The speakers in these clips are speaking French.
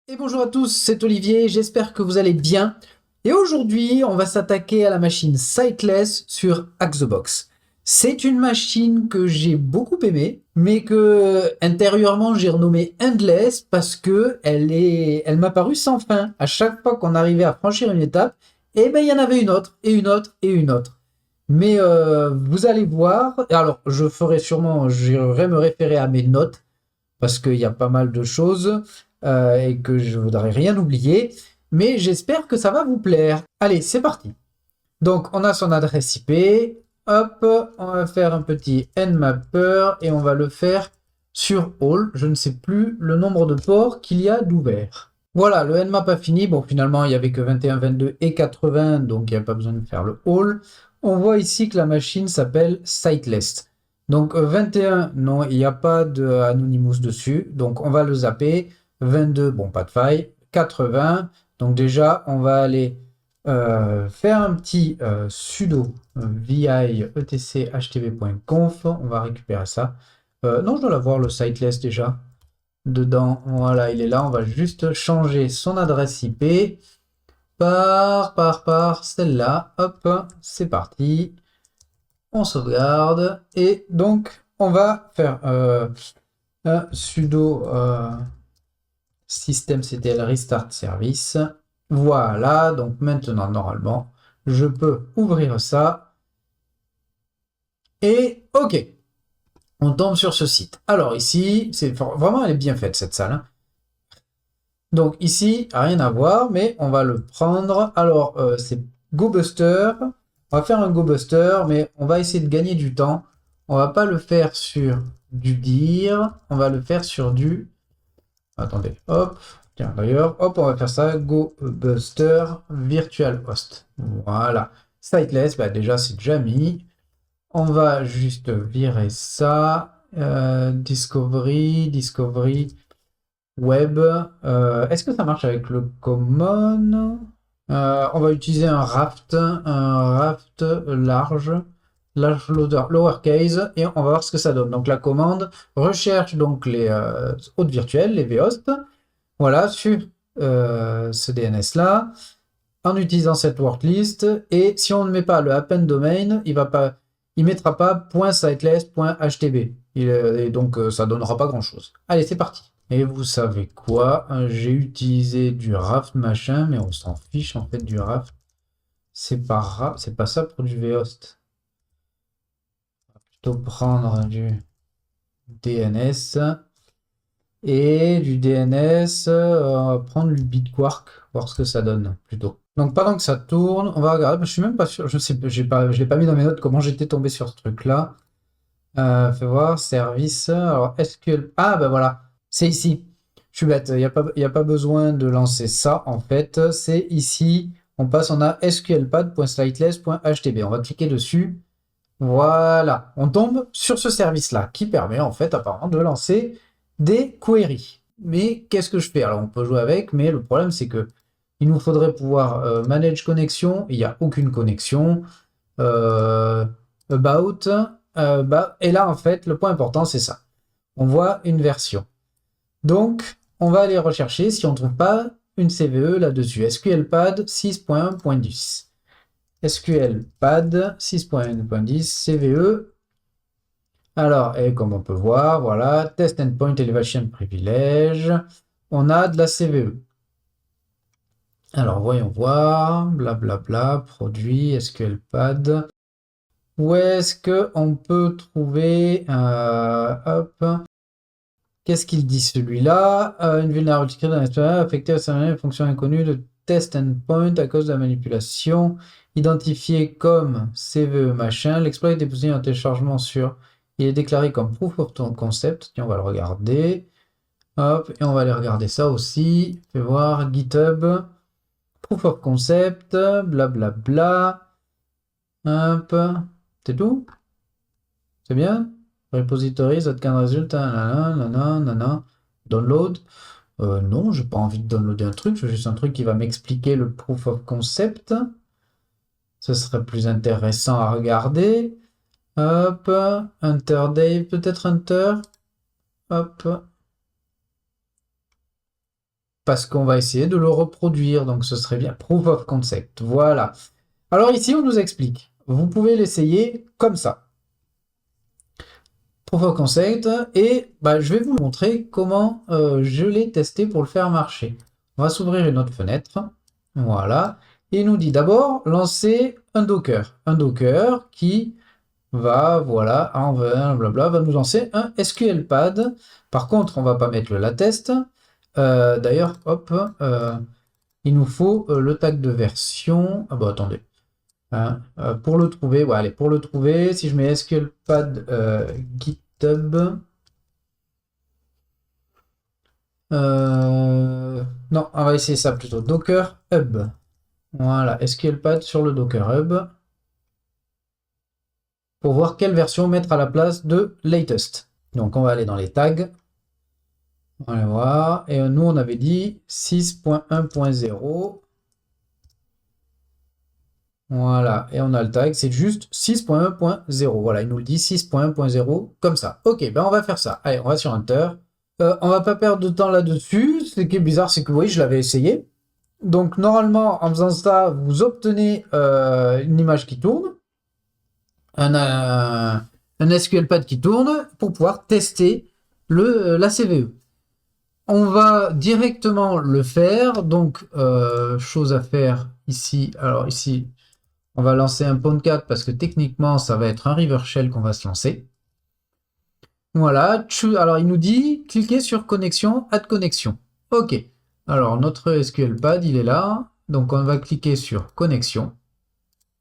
Et bonjour à tous, c'est Olivier, j'espère que vous allez bien. Et aujourd'hui, on va s'attaquer à la machine Sightless sur Hack-the-Box. C'est une machine que j'ai beaucoup aimée, mais que intérieurement j'ai renommée Endless parce que elle m'a paru sans fin. À chaque fois qu'on arrivait à franchir une étape, eh ben il y en avait une autre, et une autre, et une autre. Mais vous allez voir, alors j'irai me référer à mes notes parce qu'il y a pas mal de choses et que je voudrais rien oublier. Mais j'espère que ça va vous plaire. Allez, c'est parti. Donc, on a son adresse IP. Hop, on va faire un petit nmapper et on va le faire sur all. Je ne sais plus le nombre de ports qu'il y a d'ouverts. Voilà, le nmap a fini. Bon, finalement, il n'y avait que 21, 22 et 80, donc il n'y a pas besoin de faire le all. On voit ici que la machine s'appelle Sightless. Donc 21, non, il n'y a pas de Anonymous dessus, donc on va le zapper. 22, bon, pas de faille. 80, donc déjà, on va aller faire un petit sudo vi etc htv.conf. On va récupérer ça. Non, je dois l'avoir le Sightless déjà. Dedans, voilà, il est là. On va juste changer son adresse IP par celle-là. Hop, c'est parti. On sauvegarde. Et donc, on va faire un sudo systemctl restart service. Voilà, donc maintenant, normalement, je peux ouvrir ça. Et OK, on tombe sur ce site. Alors ici, c'est vraiment, elle est bien faite cette salle, hein. Donc ici, rien à voir, mais on va le prendre. Alors, c'est GoBuster. On va faire un GoBuster, mais on va essayer de gagner du temps. On va pas le faire sur du dir, on va le faire sur du... Attendez, hop. Tiens, d'ailleurs, hop, on va faire ça. GoBuster Virtual Host. Voilà. Sightless, bah déjà, c'est déjà mis. On va juste virer ça. Discovery. Web. Est-ce que ça marche avec le common? On va utiliser un raft large lowercase, et on va voir ce que ça donne. Donc la commande recherche donc les hôtes virtuels, les vhosts, voilà, sur ce DNS là, en utilisant cette worklist. Et si on ne met pas le append domain, il mettra pas .sightless.htb. Et donc ça donnera pas grand chose. Allez, c'est parti. Et vous savez quoi? J'ai utilisé du raft machin, mais on s'en fiche en fait du raft. C'est pas ça pour du vhost. On va plutôt prendre du DNS. Et du DNS, on va prendre le Bitquark, voir ce que ça donne plutôt. Donc pendant que ça tourne, on va regarder. Je suis même pas sûr, je sais, je l'ai pas mis dans mes notes comment j'étais tombé sur ce truc-là. Fais voir, service. Alors SQL. Ah ben voilà, c'est ici. Je suis bête, y a pas besoin de lancer ça en fait. C'est ici. On a sqlpad.slideless.htb. On va cliquer dessus. Voilà, on tombe sur ce service-là qui permet en fait apparemment de lancer des queries. Mais qu'est-ce que je fais? Alors on peut jouer avec, mais le problème c'est que il nous faudrait pouvoir manage connexion. Il n'y a aucune connexion. About. Et là en fait le point important c'est ça. On voit une version. Donc on va aller rechercher si on ne trouve pas une CVE là-dessus. SQLpad 6.1.10. SQLpad 6.1.10 CVE. Alors, et comme on peut voir, voilà, Test Endpoint Elevation Privilege, on a de la CVE. Alors, voyons voir, blablabla, produit, SQLpad. Où est-ce qu'on peut trouver, hop, qu'est-ce qu'il dit celui-là? Une vulnérabilité d'un exploit affectée à une fonction inconnue de test endpoint à cause de la manipulation, identifiée comme CVE machin. L'exploit est déposé en téléchargement sur... Il est déclaré comme proof of concept. Tiens, on va le regarder. Hop, et on va aller regarder ça aussi. Fais voir, GitHub, proof of concept, blablabla. Hop, c'est tout? C'est bien? Repository, that can result, nanana, download. Non, j'ai pas envie de downloader un truc, je veux juste un truc qui va m'expliquer le proof of concept. Ce serait plus intéressant à regarder. Hop, Hunter Dave, peut-être Hunter. Hop. parce qu'on va essayer de le reproduire, donc ce serait bien. Proof of concept, voilà. Alors ici, on nous explique. Vous pouvez l'essayer comme ça. Proof of concept, et bah, je vais vous montrer comment je l'ai testé pour le faire marcher. On va s'ouvrir une autre fenêtre, voilà. Et il nous dit d'abord lancer un Docker. Un Docker qui va, voilà, blabla, va nous lancer un SQL pad. Par contre, on va pas mettre le latest. D'ailleurs, hop, il nous faut le tag de version. Ah bah attendez. Hein, pour le trouver, ouais, allez, pour le trouver, si je mets SQL pad GitHub. Non, on va essayer ça plutôt. Docker Hub. Voilà, SQL pad sur le Docker Hub. Pour voir quelle version mettre à la place de latest. Donc on va aller dans les tags. On va voir. Et nous on avait dit 6.1.0. Voilà. Et on a le tag, c'est juste 6.1.0. Voilà, il nous le dit 6.1.0 comme ça. Ok, ben on va faire ça. Allez, on va sur Enter. On va pas perdre de temps là-dessus. Ce qui est bizarre, c'est que oui, je l'avais essayé. Donc normalement, en faisant ça, vous obtenez une image qui tourne. Un SQL pad qui tourne pour pouvoir tester la CVE. On va directement le faire, donc chose à faire ici. Alors ici, on va lancer un Pontcat parce que techniquement, ça va être un River Shell qu'on va se lancer. Voilà, alors il nous dit cliquez sur connexion, add connexion. Ok, alors notre SQL pad, il est là. Donc on va cliquer sur connexion,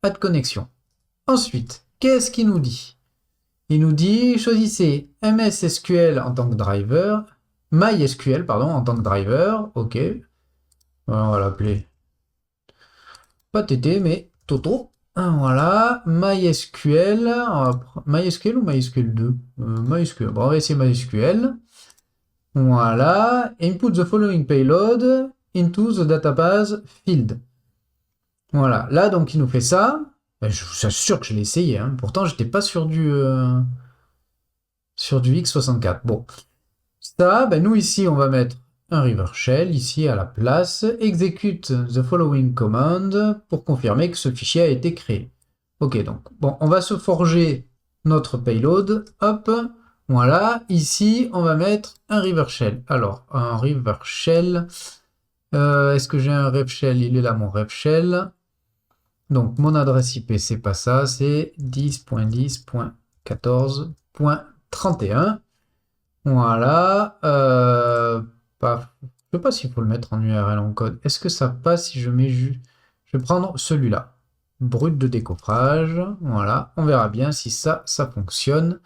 add connexion. Ensuite, qu'est-ce qu'il nous dit? Il nous dit choisissez MS SQL en tant que driver, MySQL pardon en tant que driver. Ok, on va l'appeler pas TT mais Toto. Voilà, MySQL, MySQL ou MySQL 2 MySQL, bon, on va essayer MySQL. Voilà, input the following payload into the database field. Voilà, là donc il nous fait ça. Je vous assure que je l'ai essayé, hein. Pourtant j'étais pas sur du x64. Bon, ça, ben, nous ici on va mettre un River Shell ici à la place. Execute the following command pour confirmer que ce fichier a été créé. Ok, donc bon, on va se forger notre payload. Hop, voilà. Ici on va mettre un River Shell. Alors un River Shell. Est-ce que j'ai un Rev Shell? Il est là mon Rev Shell. Donc mon adresse IP c'est pas ça, c'est 10.10.14.31. Voilà. Je sais pas s'il faut le mettre en URL en code. Est-ce que ça passe si je mets juste... Je vais prendre celui-là. Brut de décoffrage. Voilà. On verra bien si ça fonctionne.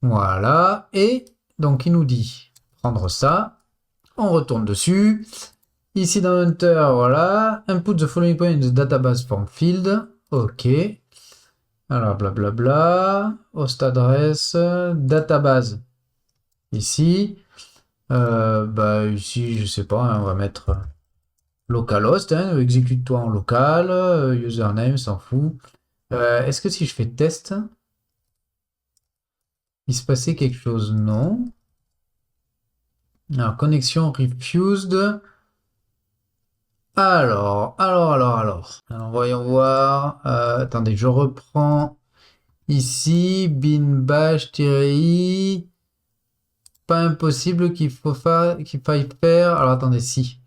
Voilà. Et donc il nous dit prendre ça. On retourne dessus. Ici dans Hunter, voilà. Input the following point in the database form field. Ok. Alors, blablabla. Host adresse. Database. Ici. Ici, je sais pas, hein, on va mettre localhost. Hein, exécute-toi en local. Username, s'en fout. Est-ce que si je fais test, il se passait quelque chose? Non. Alors, connexion refused. Alors, voyons voir. Attendez, je reprends ici. Bin bash-i. Pas impossible qu'il faille faire. Alors, attendez, si.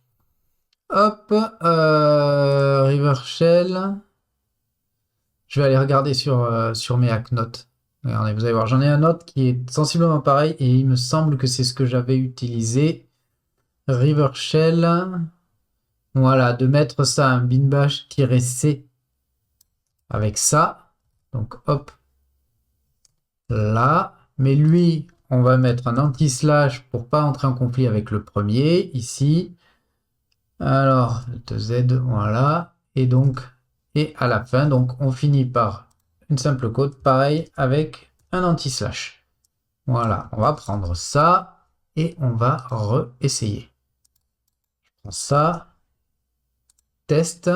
Hop, River Shell. Je vais aller regarder sur mes hack notes. Regardez, vous allez voir, j'en ai un autre qui est sensiblement pareil et il me semble que c'est ce que j'avais utilisé. River Shell. Voilà, de mettre ça, un bin bash-c avec ça. Donc hop, là. Mais lui, on va mettre un anti-slash pour pas entrer en conflit avec le premier, ici. Alors, Z, voilà. Et donc, et à la fin, donc on finit par une simple code, pareil, avec un anti-slash. Voilà, on va prendre ça et on va re-essayer. Je prends ça. Test.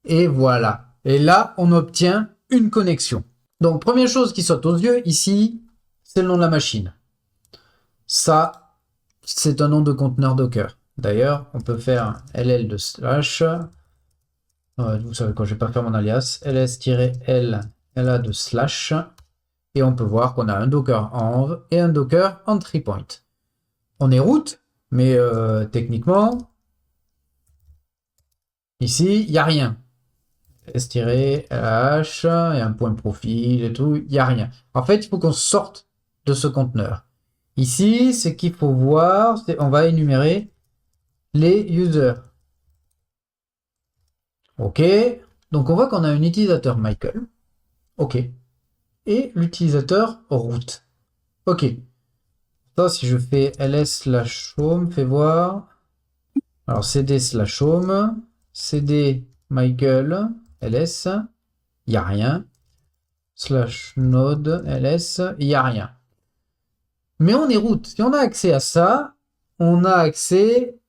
Et voilà. Et là, on obtient une connexion. Donc, première chose qui saute aux yeux ici, c'est le nom de la machine. Ça, c'est un nom de conteneur Docker. D'ailleurs, on peut faire ll de slash. Vous savez quoi, je vais pas faire mon alias. ls-l la de slash. Et on peut voir qu'on a un Docker env et un Docker entry point. On est root, mais techniquement, ici, il n'y a rien. S-LH, il y a un point profil et tout, il n'y a rien. En fait, il faut qu'on sorte de ce conteneur. Ici, ce qu'il faut voir, c'est on va énumérer les users. OK. Donc, on voit qu'on a un utilisateur Michael. OK. Et l'utilisateur root. OK. Ça, si je fais ls/home, fais voir. Alors, cd/home, cd Michael, ls, il n'y a rien. /node, ls, il n'y a rien. Mais on est root. Si on a accès à ça, on a accès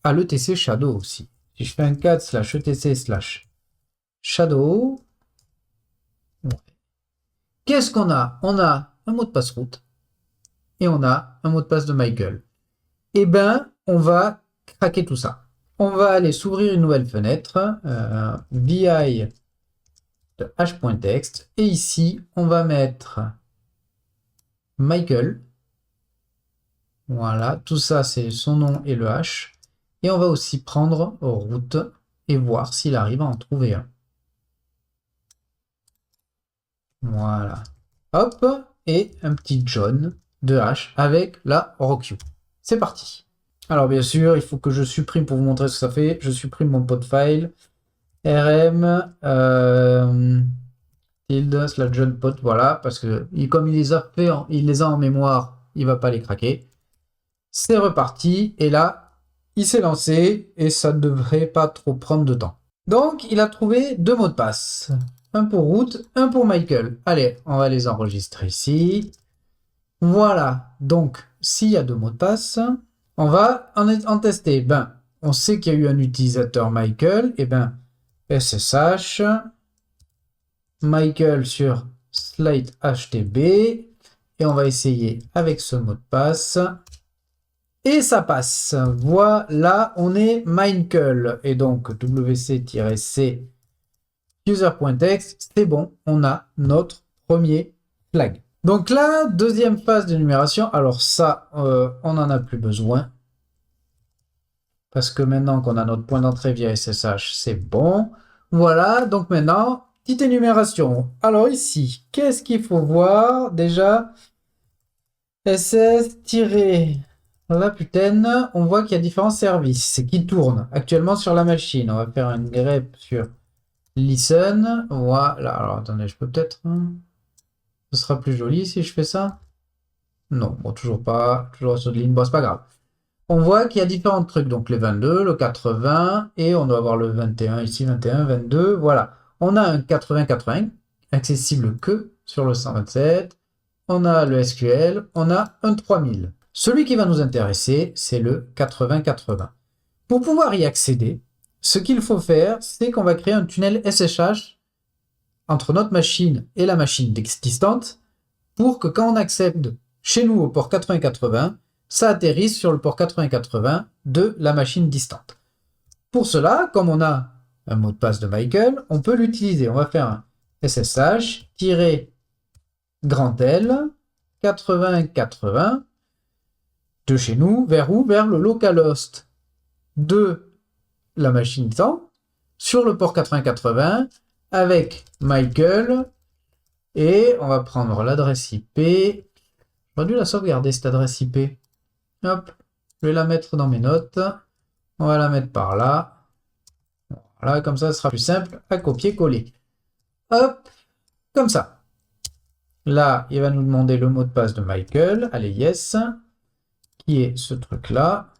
à l'ETC Shadow aussi. Si je fais un cat /etc/shadow, qu'est-ce qu'on a? On a un mot de passe root et on a un mot de passe de Michael. Eh bien, on va craquer tout ça. On va aller s'ouvrir une nouvelle fenêtre, vi de h.text, et ici, on va mettre Michael. Voilà, tout ça, c'est son nom et le h. Et on va aussi prendre root et voir s'il arrive à en trouver un. Voilà. Hop, et un petit John de h avec la roqueue. C'est parti. Alors bien sûr, il faut que je supprime pour vous montrer ce que ça fait. Je supprime mon pod file. rm tilde slash John pod, voilà, parce que comme il les a fait, il les a en mémoire, il va pas les craquer. C'est reparti, et là, il s'est lancé, et ça ne devrait pas trop prendre de temps. Donc, il a trouvé deux mots de passe. Un pour root, un pour Michael. Allez, on va les enregistrer ici. Voilà, donc, s'il y a deux mots de passe, on va en tester. Ben, on sait qu'il y a eu un utilisateur Michael, et ben, SSH, Michael sur slate HTB, et on va essayer avec ce mot de passe. Et ça passe. Voilà, on est Michael. Et donc, wc-c user.text, c'est bon, on a notre premier flag. Donc là, deuxième phase de numération. Alors ça, on n'en a plus besoin. Parce que maintenant qu'on a notre point d'entrée via SSH, c'est bon. Voilà, donc maintenant, petite énumération. Alors ici, qu'est-ce qu'il faut voir? Déjà, ss- la putain, on voit qu'il y a différents services qui tournent actuellement sur la machine. On va faire une grep sur listen. Voilà. Alors attendez, je peux peut-être. Ce sera plus joli si je fais ça. Non, bon, toujours pas. Toujours sur de ligne. Bon, c'est pas grave. On voit qu'il y a différents trucs. Donc les 22, le 80, et on doit avoir le 21 ici, 21, 22. Voilà. On a un 80-80 accessible que sur le 127. On a le SQL. On a un 3000. Celui qui va nous intéresser, c'est le 80-80. Pour pouvoir y accéder, ce qu'il faut faire, c'est qu'on va créer un tunnel SSH entre notre machine et la machine distante pour que quand on accède chez nous au port 80-80, ça atterrisse sur le port 80-80 de la machine distante. Pour cela, comme on a un mot de passe de Michael, on peut l'utiliser. On va faire un SSH-L 80-80 de chez nous, vers où? Vers le localhost de la machine temps sur le port 8080 avec Michael, et on va prendre l'adresse IP. J'aurais dû la sauvegarder cette adresse IP. Hop, je vais la mettre dans mes notes. On va la mettre par là. Voilà, comme ça, ce sera plus simple à copier-coller. Hop, comme ça. Là, il va nous demander le mot de passe de Michael. Allez, yes. Qui est ce truc-là.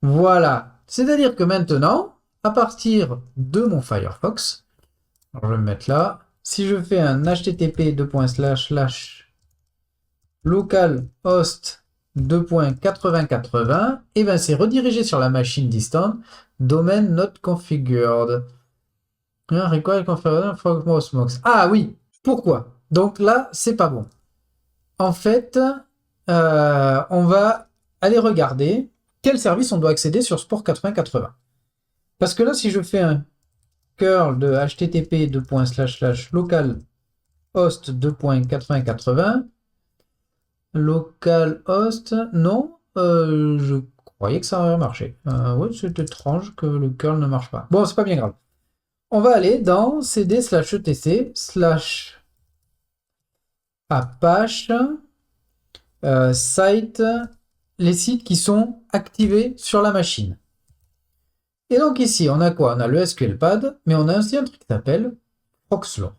Voilà. C'est-à-dire que maintenant, à partir de mon Firefox, alors je vais me mettre là, si je fais un http localhost 2.8080, et ben c'est redirigé sur la machine distante, domaine not configured. Ah oui, pourquoi? Donc là, c'est pas bon. En fait, on va aller regarder quel service on doit accéder sur Sport 8080. Parce que là, si je fais un curl de http localhost 2.8080, localhost, non, je croyais que ça aurait marché. Oui, c'est étrange que le curl ne marche pas. Bon, c'est pas bien grave. On va aller dans cd/etc/apache site, les sites qui sont activés sur la machine. Et donc ici, on a quoi? On a le SQLpad, mais on a aussi un truc qui s'appelle Froxlore.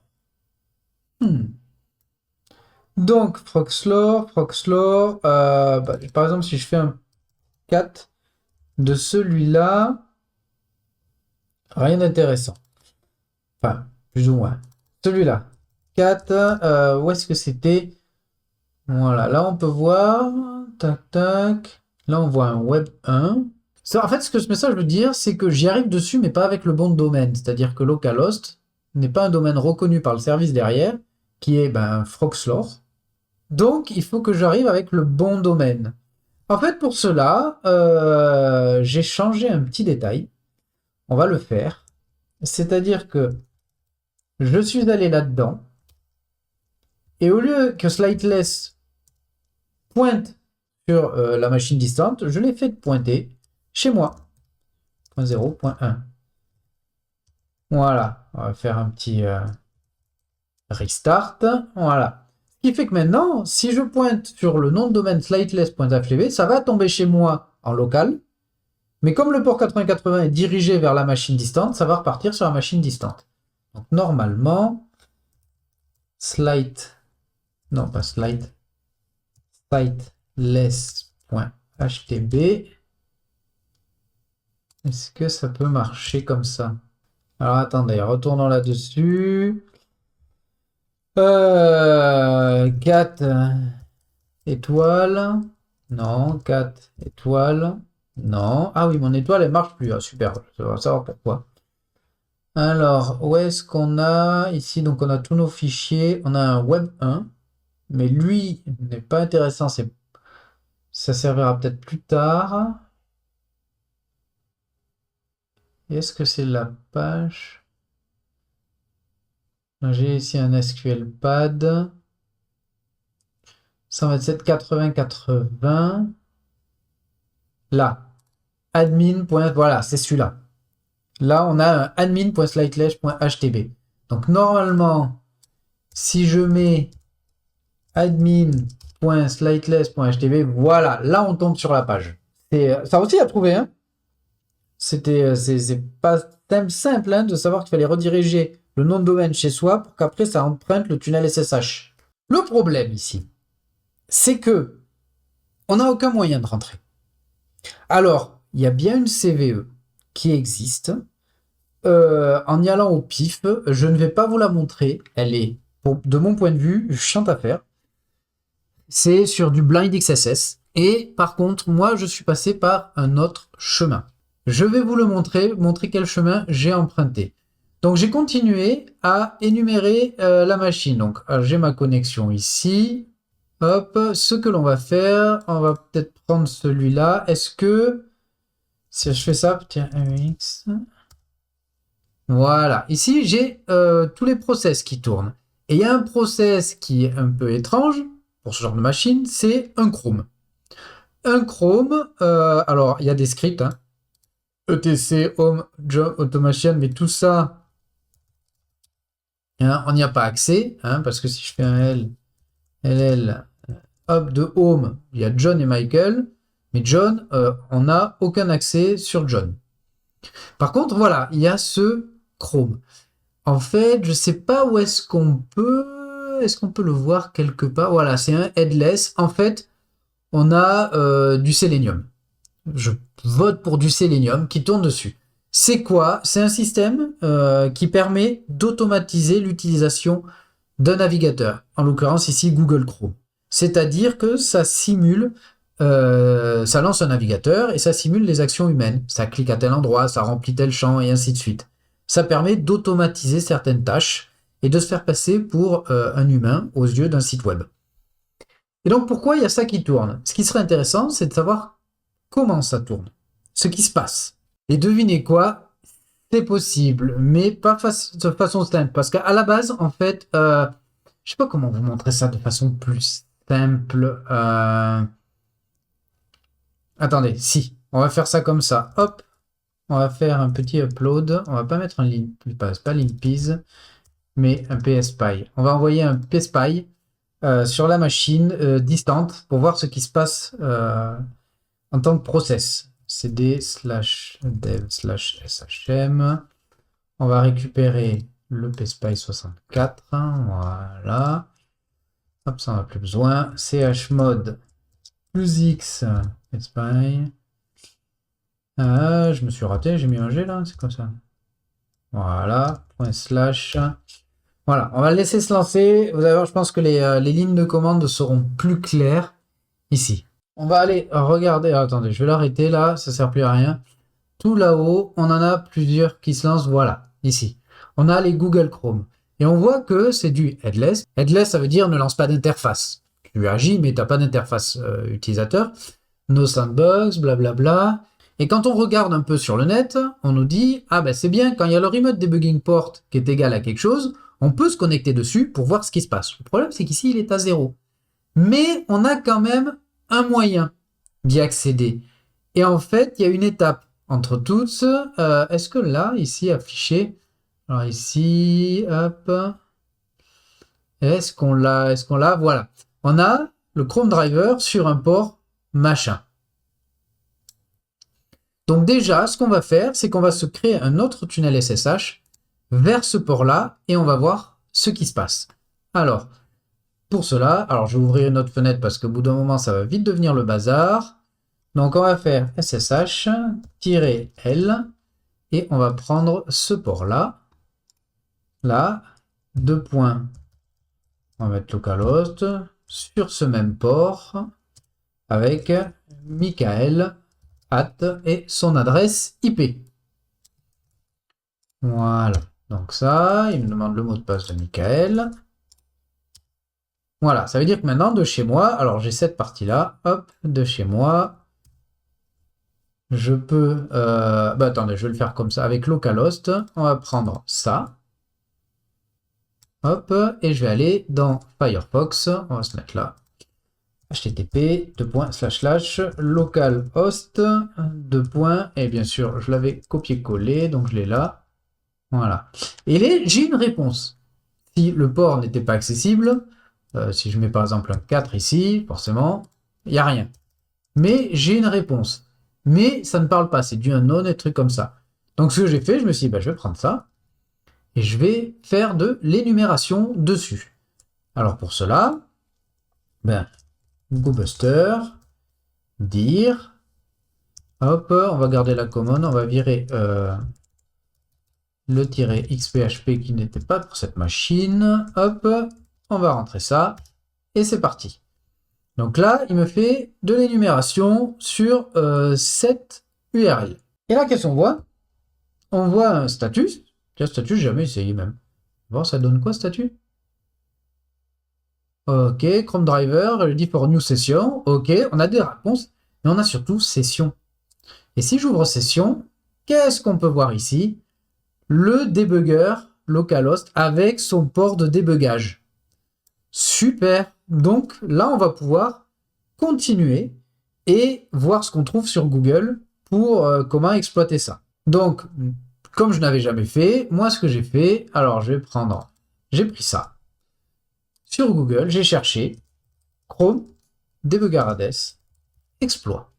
Donc Froxlore, par exemple, si je fais un cat de celui-là, rien d'intéressant. Enfin, plus ou moins. Celui-là, cat, où est-ce que c'était? Voilà, là on peut voir, tac tac, là on voit un web 1. En fait, ce que ce message veut dire, c'est que j'y arrive dessus, mais pas avec le bon domaine. C'est-à-dire que localhost n'est pas un domaine reconnu par le service derrière, qui est Froxlore. Donc, il faut que j'arrive avec le bon domaine. En fait, pour cela, j'ai changé un petit détail. On va le faire. C'est-à-dire que je suis allé là-dedans, et au lieu que Slideless pointe sur la machine distante, je l'ai fait pointer chez moi. 0.1. Voilà, on va faire un petit restart. Voilà. Ce qui fait que maintenant, si je pointe sur le nom de domaine slideless.ftb, ça va tomber chez moi en local. Mais comme le port 8080 est dirigé vers la machine distante, ça va repartir sur la machine distante. Donc normalement, non pas slide, slideless.htb. Est-ce que ça peut marcher comme ça? Alors attendez, retournons là-dessus. 4 étoiles. Non, 4 étoiles. Non. Ah oui, mon étoile, elle marche plus. Ah, super, je vais savoir pourquoi. Alors, où est-ce qu'on a ici? Donc, on a tous nos fichiers. On a un web 1. Mais lui n'est pas intéressant. Ça servira peut-être plus tard. Est-ce que c'est la page? J'ai ici un SQLpad. 127 80 80. Là. Admin. Voilà, c'est celui-là. Là, on a un admin.slideless.htb. Donc, normalement, si je mets admin.slideless.htb, voilà, là, on tombe sur la page. Ça aussi à trouver, hein. C'est pas simple hein, de savoir qu'il fallait rediriger le nom de domaine chez soi pour qu'après ça emprunte le tunnel SSH. Le problème ici, c'est que on n'a aucun moyen de rentrer. Alors, il y a bien une CVE qui existe. En y allant au pif, je ne vais pas vous la montrer. Elle est, de mon point de vue, chiante à faire. C'est sur du blind XSS. Et par contre, moi, je suis passé par un autre chemin. Je vais vous le montrer quel chemin j'ai emprunté. Donc, j'ai continué à énumérer la machine. Donc, j'ai ma connexion ici. Hop, ce que l'on va faire, on va peut-être prendre celui-là. Est-ce que si je fais ça, tiens, MX. Voilà, ici j'ai tous les process qui tournent. Et il y a un process qui est un peu étrange pour ce genre de machine, c'est un Chrome. Un Chrome, alors il y a des scripts, hein. ETC, Home, Job, Automation, mais tout ça, hein, on n'y a pas accès, hein, parce que si je fais un LL, hop, de Home, il y a John et Michael, mais John, on n'a aucun accès sur John. Par contre, voilà, il y a ce Chrome. En fait, je sais pas où est-ce qu'on peut... Est-ce qu'on peut le voir quelque part? Voilà, c'est un headless. En fait, on a du Selenium. Je vote pour du Selenium qui tourne dessus. C'est quoi? C'est un système qui permet d'automatiser l'utilisation d'un navigateur. En l'occurrence ici Google Chrome. C'est-à-dire que ça simule, ça lance un navigateur et ça simule les actions humaines. Ça clique à tel endroit, ça remplit tel champ et ainsi de suite. Ça permet d'automatiser certaines tâches et de se faire passer pour un humain aux yeux d'un site web. Et donc, pourquoi il y a ça qui tourne? Ce qui serait intéressant, c'est de savoir comment ça tourne, ce qui se passe. Et devinez quoi? C'est possible, mais pas de façon simple. Parce qu'à la base, en fait, je sais pas comment vous montrer ça de façon plus simple. Attendez, si. On va faire ça comme ça. Hop. On va faire un petit upload. On va pas mettre un link, pas linpiz, mais un pspy. On va envoyer un pspy sur la machine distante pour voir ce qui se passe en tant que process. cd/dev/shm. On va récupérer le pspy 64. Voilà. Hop, ça n'en a plus besoin. chmod plus x pspy. Je me suis raté, j'ai mis un G là, c'est comme ça. Voilà, point slash. Voilà, on va le laisser se lancer. Vous allez voir, je pense que les lignes de commande seront plus claires ici. On va aller regarder. Attendez, je vais l'arrêter là, ça sert plus à rien. Tout là-haut, on en a plusieurs qui se lancent. Voilà, ici. On a les Google Chrome. Et on voit que c'est du headless. Headless, ça veut dire ne lance pas d'interface. Tu agis, mais tu n'as pas d'interface utilisateur. No sandbox, blablabla. Et quand on regarde un peu sur le net, on nous dit « Ah ben c'est bien, quand il y a le remote debugging port qui est égal à quelque chose, on peut se connecter dessus pour voir ce qui se passe. » Le problème, c'est qu'ici, il est à 0. Mais on a quand même un moyen d'y accéder. Et en fait, il y a une étape entre toutes. Est-ce que là, ici, affiché... Alors ici, hop... Est-ce qu'on l'a? Voilà. On a le Chrome Driver sur un port machin. Donc déjà, ce qu'on va faire, c'est qu'on va se créer un autre tunnel SSH vers ce port-là et on va voir ce qui se passe. Alors, pour cela, alors je vais ouvrir une autre fenêtre parce qu'au bout d'un moment, ça va vite devenir le bazar. Donc on va faire SSH-L et on va prendre ce port-là. Là, 2 points. On va mettre localhost sur ce même port avec Michael et son adresse IP. Voilà. Donc ça, il me demande le mot de passe de Michael. Voilà, ça veut dire que maintenant, de chez moi, alors j'ai cette partie-là, hop, de chez moi, je peux... attendez, je vais le faire comme ça, avec localhost, on va prendre ça, hop, et je vais aller dans Firefox, on va se mettre là, http://localhost, et bien sûr, je l'avais copié-collé, donc je l'ai là, voilà. Et j'ai une réponse. Si le port n'était pas accessible, si je mets par exemple un 4 ici, forcément, il n'y a rien. Mais j'ai une réponse. Mais ça ne parle pas, c'est du unknown et des trucs comme ça. Donc ce que j'ai fait, je me suis dit, bah, je vais prendre ça et je vais faire de l'énumération dessus. Alors pour cela, ben, GoBuster, dire, hop, on va garder la commande, on va virer le "-xphp" qui n'était pas pour cette machine, hop, on va rentrer ça, et c'est parti. Donc là, il me fait de l'énumération sur cette URL. Et là, qu'est-ce qu'on voit? On voit un statut. Tiens, statut, j'ai jamais essayé même. Bon, ça donne quoi, statut? Ok, Chrome Driver, ready for new session. Ok, on a des réponses, mais on a surtout session. Et si j'ouvre session, qu'est-ce qu'on peut voir ici? Le débugger localhost avec son port de débugage. Super. Donc là, on va pouvoir continuer et voir ce qu'on trouve sur Google pour comment exploiter ça. Donc, comme je n'avais jamais fait, moi, ce que j'ai fait, alors j'ai pris ça. Sur Google, j'ai cherché Chrome, debugger Hades, exploit.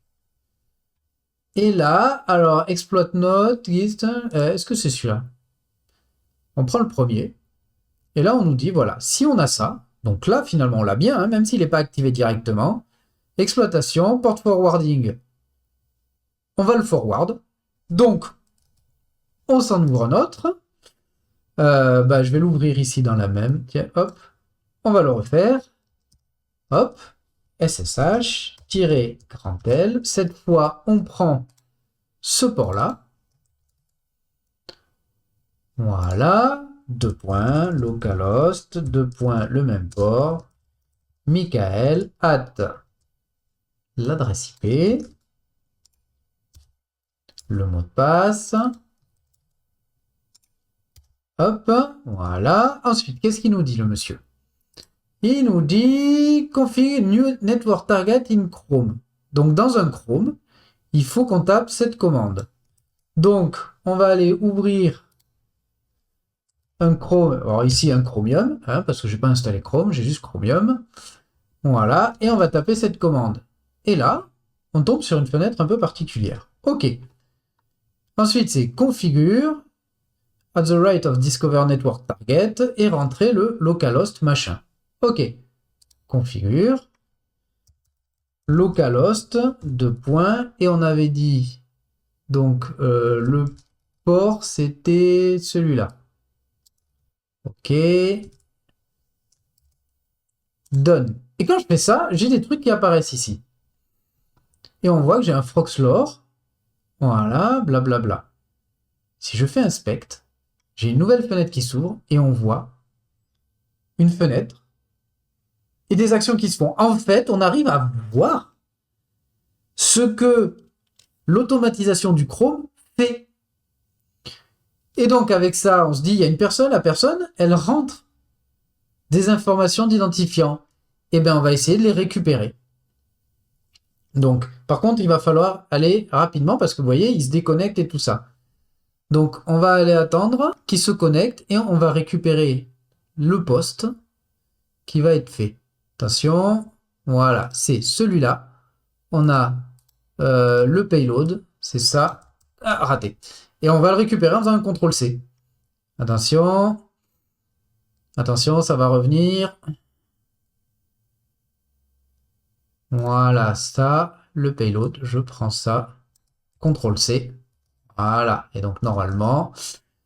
Et là, alors, exploit note, list, est-ce que c'est celui-là? On prend le premier. Et là, on nous dit, voilà, si on a ça, donc là, finalement, on l'a bien, hein, même s'il n'est pas activé directement. Exploitation, port forwarding. On va le forward. Donc, on s'en ouvre un autre. Je vais l'ouvrir ici dans la même. Tiens, hop. On va le refaire. Hop. SSH-L. Cette fois, on prend ce port-là. Voilà. 2 points, localhost, 2 points, le même port. Michael l'adresse IP, le mot de passe. Hop, voilà. Ensuite, qu'est-ce qu'il nous dit, le monsieur? Il nous dit config new network target in Chrome. Donc, dans un Chrome, il faut qu'on tape cette commande. Donc, on va aller ouvrir un Chrome. Alors, ici, un Chromium, hein, parce que je n'ai pas installé Chrome, j'ai juste Chromium. Voilà, et on va taper cette commande. Et là, on tombe sur une fenêtre un peu particulière. OK. Ensuite, c'est configure at the right of discover network target et rentrer le localhost machin. OK. Configure localhost, deux points, et on avait dit donc le port c'était celui-là. OK. Done. Et quand je fais ça, j'ai des trucs qui apparaissent ici. Et on voit que j'ai un Froxlore. Voilà, blablabla. Si je fais inspect, j'ai une nouvelle fenêtre qui s'ouvre et on voit une fenêtre et des actions qui se font. En fait, on arrive à voir ce que l'automatisation du Chrome fait. Et donc avec ça, on se dit, il y a une personne, la personne, elle rentre des informations d'identifiant. Et bien, on va essayer de les récupérer. Donc, par contre, il va falloir aller rapidement parce que vous voyez, il se déconnecte et tout ça. Donc, on va aller attendre qu'il se connecte et on va récupérer le poste qui va être fait. Attention, voilà, c'est celui-là. On a le payload, c'est ça. Ah, raté. Et on va le récupérer en faisant un CTRL-C. Attention. Attention, ça va revenir. Voilà, ça, le payload, je prends ça. CTRL-C. Voilà, et donc normalement,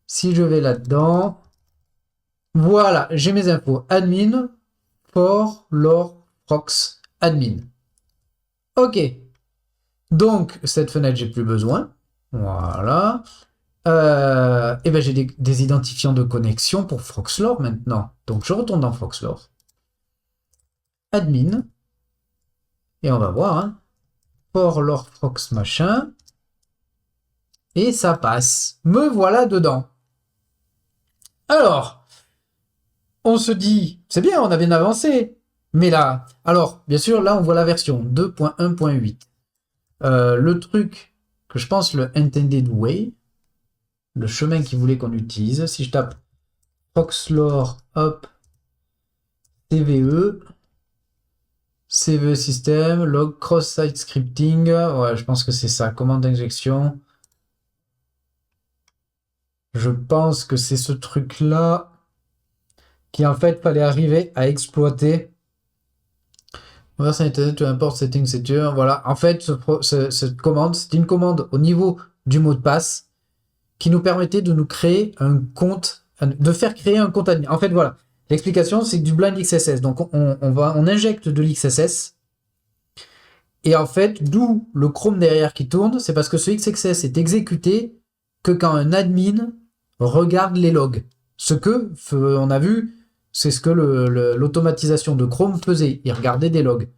si je vais là-dedans, voilà, j'ai mes infos. Admin, for, lore, prox, admin. Ok. Donc, cette fenêtre, j'ai plus besoin. Voilà. Et ben j'ai des identifiants de connexion pour Froxlore maintenant. Donc, je retourne dans Froxlore. Admin. Et on va voir. Hein. For, lore, prox, machin. Et ça passe. Me voilà dedans. Alors, on se dit, c'est bien, on a bien avancé. Mais là, alors, bien sûr, là, on voit la version 2.1.8. Le truc que je pense, le intended way, le chemin qu'il voulait qu'on utilise, si je tape Froxlore, hop, CVE, CVE system, log cross-site scripting, ouais, je pense que c'est ça, commande d'injection. Je pense que c'est ce truc-là qui, en fait, fallait arriver à exploiter. Version internet, tu importes setting secure. Voilà. En fait, cette commande, c'est une commande au niveau du mot de passe qui nous permettait de nous créer un compte, de faire créer un compte admin. En fait, voilà. L'explication, c'est du blind XSS. Donc, on injecte de l'XSS. Et en fait, d'où le Chrome derrière qui tourne, c'est parce que ce XSS est exécuté que quand un admin regarde les logs. Ce que, on a vu, c'est ce que l'automatisation de Chrome faisait. Il regardait des logs.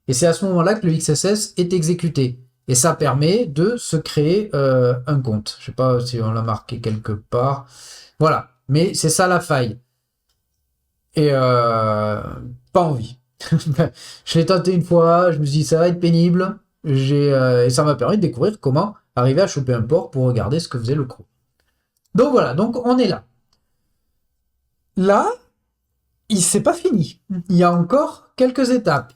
Et c'est à ce moment-là que le XSS est exécuté. Et ça permet de se créer un compte. Je sais pas si on l'a marqué quelque part. Voilà. Mais c'est ça la faille. Et pas envie. Je l'ai tenté une fois, je me suis dit ça va être pénible. Et ça m'a permis de découvrir comment arriver à choper un port pour regarder ce que faisait le Chrome. Donc voilà, donc on est là. Là, c'est pas fini. Il y a encore quelques étapes.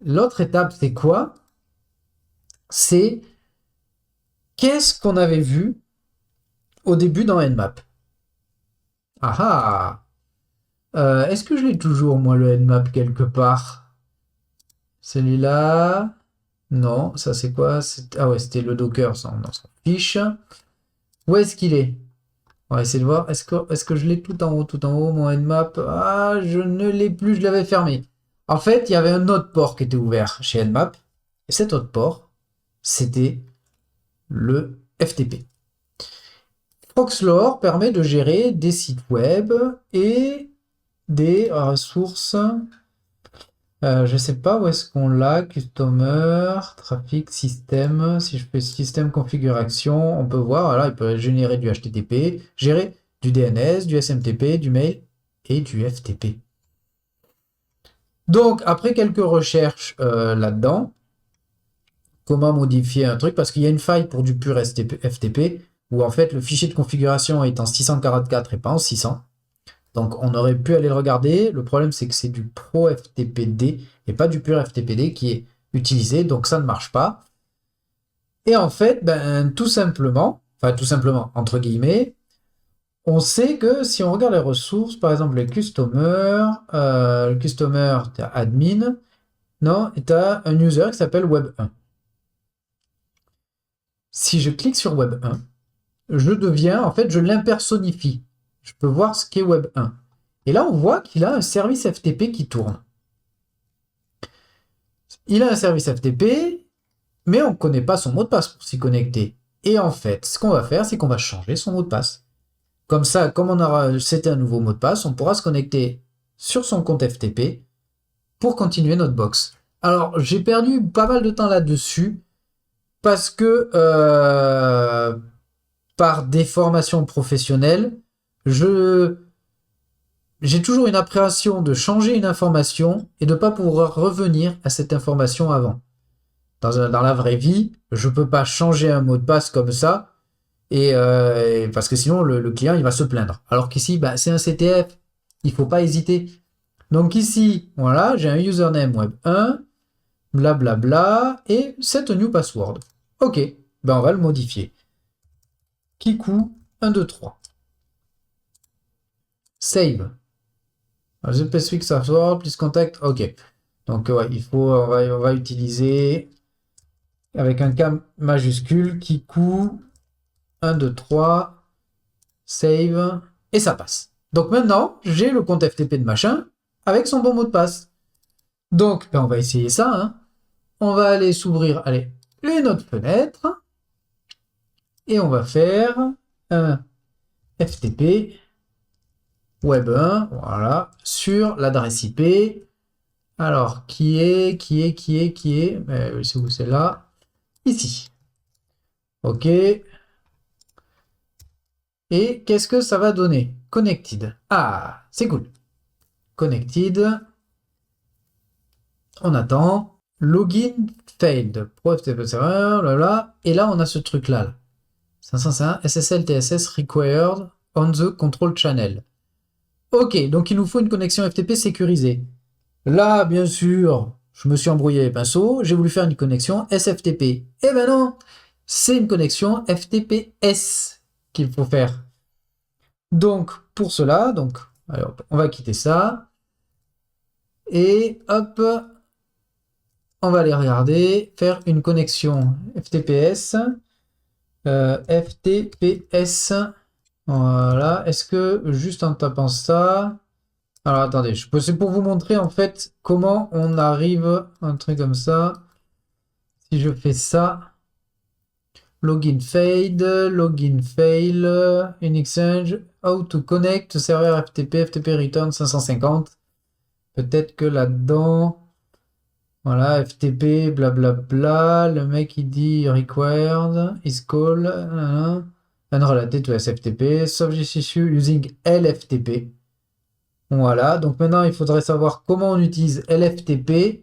L'autre étape, c'est quoi? C'est qu'est-ce qu'on avait vu au début dans Nmap? Ah ah! Est-ce que je l'ai toujours, moi, le Nmap, quelque part? Celui-là? Non, ça c'est quoi? Ah ouais, c'était le Docker, ça, on s'en fiche. Où est-ce qu'il est? On va essayer de voir. Est-ce que je l'ai tout en haut, mon Nmap? Ah, je ne l'ai plus, je l'avais fermé. En fait, il y avait un autre port qui était ouvert chez Nmap. Et cet autre port, c'était le FTP. Froxlore permet de gérer des sites web et des sources. Je sais pas où est-ce qu'on l'a, customer, trafic, système. Si je fais système configuration, on peut voir, voilà, il peut générer du HTTP, gérer du DNS, du SMTP, du mail et du FTP. Donc, après quelques recherches là-dedans, comment modifier un truc, parce qu'il y a une faille pour du pur FTP, où en fait le fichier de configuration est en 644 et pas en 600. Donc on aurait pu aller le regarder. Le problème c'est que c'est du Pro FTPD et pas du pur FTPD qui est utilisé, donc ça ne marche pas. Et en fait, ben, tout simplement, entre guillemets, on sait que si on regarde les ressources, par exemple le customer, tu as admin, non, et tu as un user qui s'appelle Web1. Si je clique sur Web1, je l'impersonnifie. Je peux voir ce qu'est Web1. Et là, on voit qu'il a un service FTP qui tourne. Il a un service FTP, mais on ne connaît pas son mot de passe pour s'y connecter. Et en fait, ce qu'on va faire, c'est qu'on va changer son mot de passe. Comme ça, comme on aura c'était un nouveau mot de passe, on pourra se connecter sur son compte FTP pour continuer notre box. Alors, j'ai perdu pas mal de temps là-dessus parce que par des formations professionnelles, j'ai toujours une appréhension de changer une information et de ne pas pouvoir revenir à cette information avant. Dans la vraie vie, je ne peux pas changer un mot de passe comme ça, parce que sinon le client il va se plaindre. Alors qu'ici, bah, c'est un CTF, il ne faut pas hésiter. Donc ici, voilà, j'ai un username web1, blablabla, et set a new password. Ok, ben on va le modifier. Kikou 1, 2, 3. Save. The specific password, please contact. Ok. Donc ouais, on va utiliser avec un K majuscule, Kikou 1, 2, 3, save, et ça passe. Donc maintenant, j'ai le compte FTP de machin avec son bon mot de passe. Donc, ben on va essayer ça. Hein. On va aller s'ouvrir, allez, une autre fenêtre, et on va faire un FTP Web 1, voilà, sur l'adresse IP. Alors, qui est, c'est où c'est là? Ici. Ok. Et qu'est-ce que ça va donner? Connected. Ah, c'est cool. Connected. On attend. Login failed. Pro FTP server, là. Et là, on a ce truc-là. 501 SSL TSS required on the control channel. Ok, donc il nous faut une connexion FTP sécurisée. Là, bien sûr, je me suis embrouillé les pinceaux. J'ai voulu faire une connexion SFTP. Eh ben non, c'est une connexion FTPS qu'il faut faire. Donc, pour cela, alors, on va quitter ça. Et hop, on va aller regarder, faire une connexion FTPS. FTPS. Voilà. Est-ce que juste en tapant ça... Alors attendez, c'est pour vous montrer en fait comment on arrive à un truc comme ça. Si je fais ça... Login fail, in exchange, how to connect, serveur FTP, FTP return 550. Peut-être que là-dedans, voilà, FTP, blablabla, le mec il dit required, is call, unrelated to SFTP, subject issue using LFTP. Voilà, donc maintenant il faudrait savoir comment on utilise LFTP.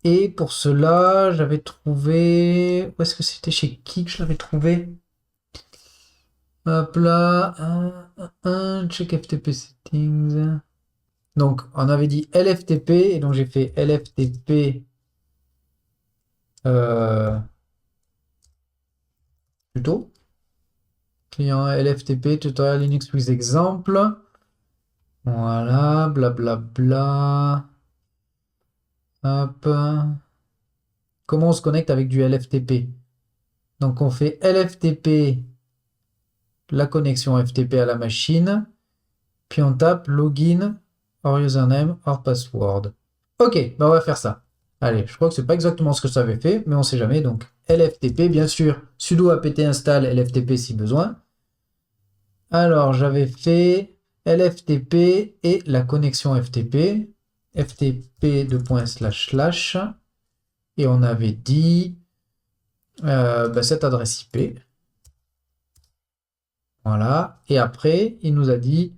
Et pour cela, j'avais trouvé... Où est-ce que c'était chez qui que je l'avais trouvé? Hop là. Check FTP settings. Donc, on avait dit LFTP. Et donc, j'ai fait LFTP. Plutôt. Client LFTP, tutorial Linux with example. Voilà, blablabla. Hop. Comment on se connecte avec du LFTP? Donc on fait LFTP, la connexion FTP à la machine, puis on tape login, or username, or password. Ok, bah on va faire ça. Allez, je crois que c'est pas exactement ce que ça avait fait, mais on sait jamais. Donc LFTP, bien sûr, sudo apt install LFTP si besoin. Alors j'avais fait LFTP et la connexion FTP. ftp:// et on avait dit cette adresse IP. Voilà. Et après, il nous a dit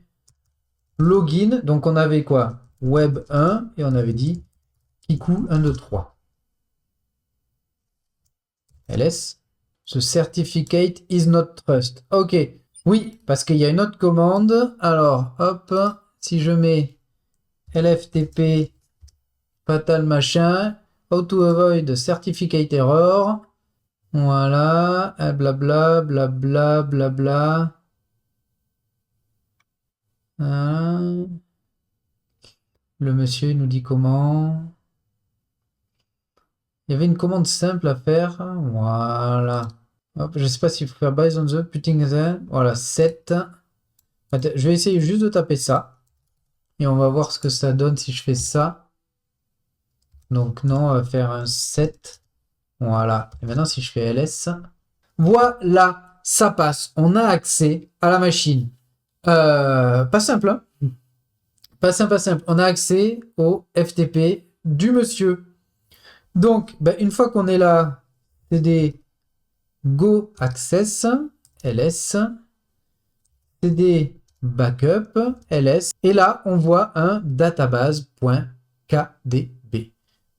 login. Donc on avait quoi? Web 1 et on avait dit Kikou 1, 2, 3. ls. The certificate is not trust. Ok. Oui, parce qu'il y a une autre commande. Alors, hop, si je mets lftp fatal machin, how to avoid certificate error. Voilà, blabla, blabla, blabla. Le monsieur nous dit comment. Il y avait une commande simple à faire. Voilà. Hop, je sais pas s'il faut faire based on the putting the. Voilà, 7. Je vais essayer juste de taper ça. Et on va voir ce que ça donne si je fais ça. Donc non, on va faire un 7. Voilà. Et maintenant, si je fais ls. Voilà, ça passe. On a accès à la machine. Pas simple, hein? Pas simple, pas simple. On a accès au FTP du monsieur. Donc, une fois qu'on est là, cd go access, ls, cd backup, ls, et là, on voit un database.kdb.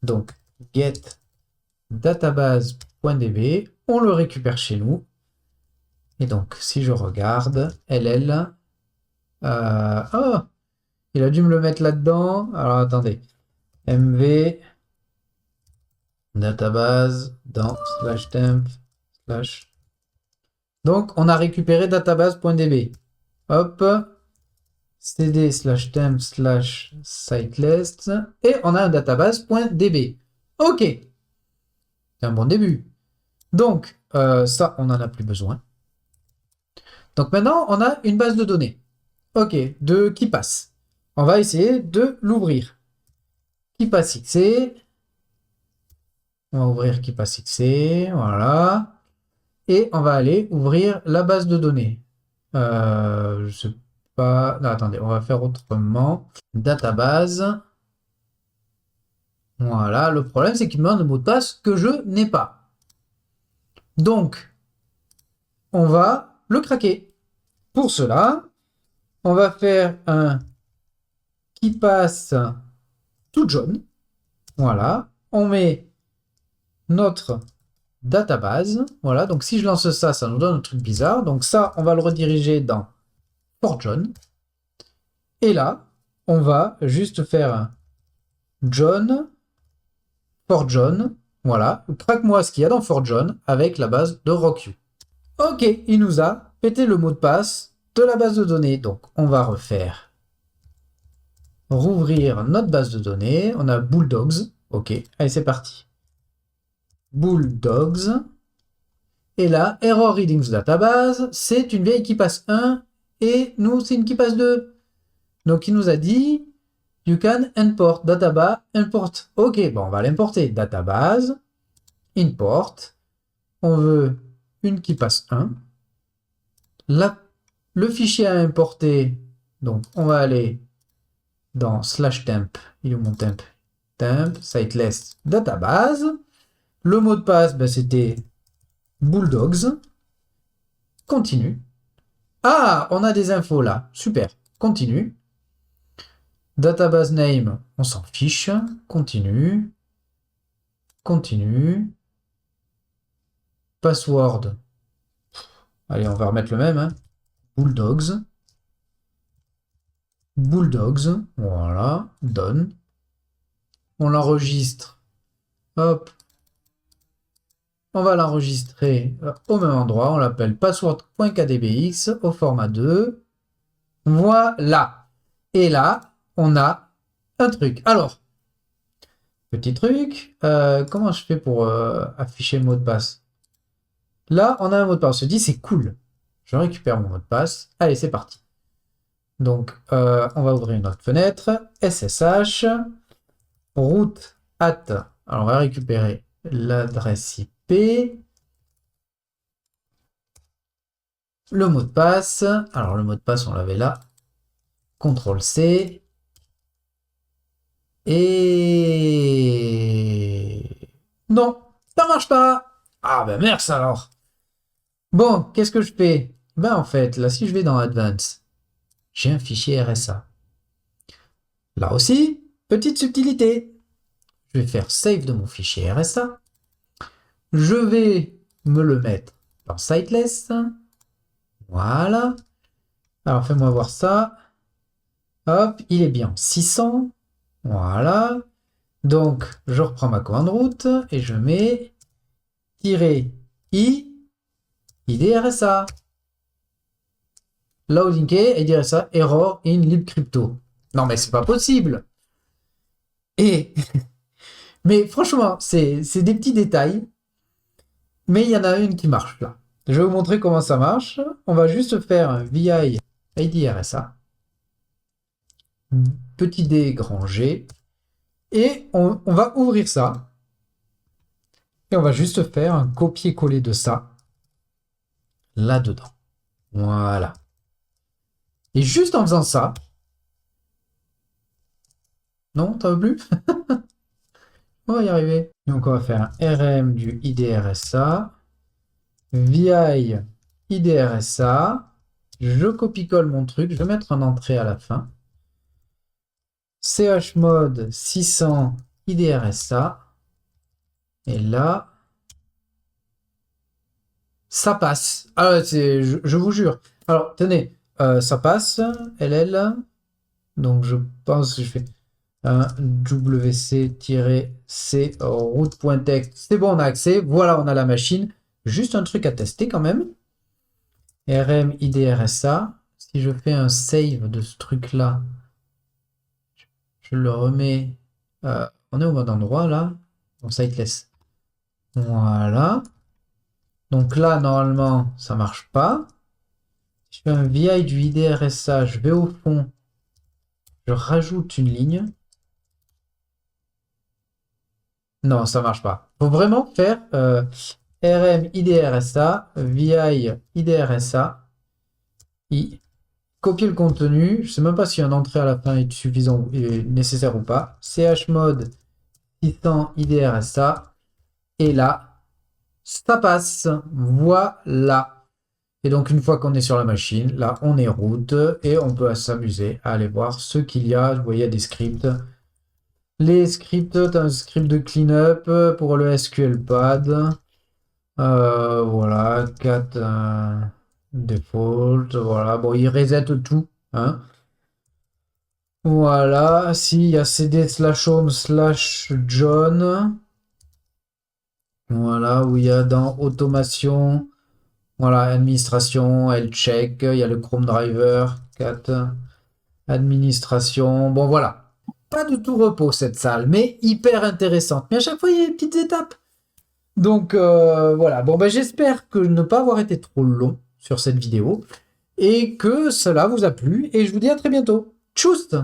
Donc, get database.db, on le récupère chez nous. Et donc, si je regarde, ll, oh, il a dû me le mettre là-dedans. Alors, attendez. mv database dans /temp /. Donc, on a récupéré database.db. Hop. cd /temp /sitelist. Et on a un database.db. Ok. C'est un bon début. Donc, ça, on n'en a plus besoin. Donc maintenant, on a une base de données. Ok, de qui passe. On va essayer de l'ouvrir. Qui passe XC. On va ouvrir qui passe XC. Voilà. Et on va aller ouvrir la base de données. Je sais pas. Non, attendez, on va faire autrement. Database. Voilà. Le problème, c'est qu'il me demande un mot de passe que je n'ai pas. Donc, on va le craquer. Pour cela, on va faire un qui passe tout jaune. Voilà. On met notre database. Voilà. Donc, si je lance ça, ça nous donne un truc bizarre. Donc, ça, on va le rediriger dans for John. Et là, on va juste faire un John for John. Voilà. Craque-moi ce qu'il y a dans for John avec la base de RockU. Ok, il nous a pété le mot de passe de la base de données. Donc, on va refaire rouvrir notre base de données. On a Bulldogs. Ok, allez, c'est parti. Bulldogs. Et là, error reading the database, c'est une vieille qui passe 1 et nous, c'est une qui passe 2. Donc, il nous a dit you can import database import. Ok, bon, on va l'importer. Database, import. On veut une qui passe 1. Le fichier à importer, donc on va aller dans /temp. Il est où mon temp? Temp, siteless, database. Le mot de passe, c'était Bulldogs. Continue. Ah, on a des infos là. Super. Continue. Database name, on s'en fiche. Continue. Continue. Password. Allez, on va remettre le même. Hein. Bulldogs. Bulldogs. Voilà. Done. On l'enregistre. Hop. On va l'enregistrer au même endroit. On l'appelle password.kdbx au format 2. Voilà. Et là, on a un truc. Alors, petit truc. Comment je fais pour afficher le mot de passe? Là, on a un mot de passe. On se dit, c'est cool. Je récupère mon mot de passe. Allez, c'est parti. Donc, on va ouvrir une autre fenêtre. SSH. Root at. Alors, on va récupérer l'adresse IP. Le mot de passe. Alors, le mot de passe, on l'avait là. CTRL-C. Et... Non, ça marche pas. Ah ben merci alors. Bon, qu'est-ce que je fais? Ben en fait, là si je vais dans Advanced, j'ai un fichier RSA. Là aussi, petite subtilité. Je vais faire save de mon fichier RSA. Je vais me le mettre dans Siteless. Voilà. Alors fais-moi voir ça. Hop, il est bien 600. Voilà. Donc, je reprends ma commande route et je mets -i IDRSA. Loading key IDRSA error in libcrypto. Non mais c'est pas possible. Et mais franchement, c'est des petits détails. Mais il y en a une qui marche là. Je vais vous montrer comment ça marche. On va juste faire un VI IDRSA. Petit D grand G. Et on va ouvrir ça. Et on va juste faire un copier-coller de ça là-dedans. Voilà. Et juste en faisant ça... Non, t'as plus? On va y arriver. Donc on va faire un RM du IDRSA. VI IDRSA. Je copie-colle mon truc. Je vais mettre un entrée à la fin. chmod 600 IDRSA. Et là, ça passe. Ah, je vous jure. Alors, tenez, ça passe. LL. Donc, je pense que je fais un wc-c route.txt. C'est bon, on a accès. Voilà, on a la machine. Juste un truc à tester quand même. RM IDRSA. Si je fais un save de ce truc-là, je le remets. On est au bon endroit là. On siteless. Voilà. Donc là, normalement, ça marche pas. Je fais un VI du IDRSA. Je vais au fond. Je rajoute une ligne. Non, ça marche pas. Faut vraiment faire RM IDRSA, VI IDRSA, copier le contenu. Je sais même pas si un entrée à la fin est suffisant, est nécessaire ou pas. chmod 600 IDRSA. Et là, ça passe. Voilà. Et donc, une fois qu'on est sur la machine, là, on est route et on peut s'amuser à aller voir ce qu'il y a. Vous voyez, il y a des scripts. Les scripts, tu as un script de cleanup pour le SQL pad. Voilà, cat default. Voilà, bon, il reset tout. Hein. Voilà, si, il y a cd/home/john. Voilà, où il y a dans automation. Voilà, administration, check, il y a le Chrome driver, cat, administration. Bon, voilà. Pas de tout repos cette salle, mais hyper intéressante. Mais à chaque fois, il y a des petites étapes. Donc, voilà. Bon, ben, j'espère que ne pas avoir été trop long sur cette vidéo et que cela vous a plu. Et je vous dis à très bientôt. Tchuss!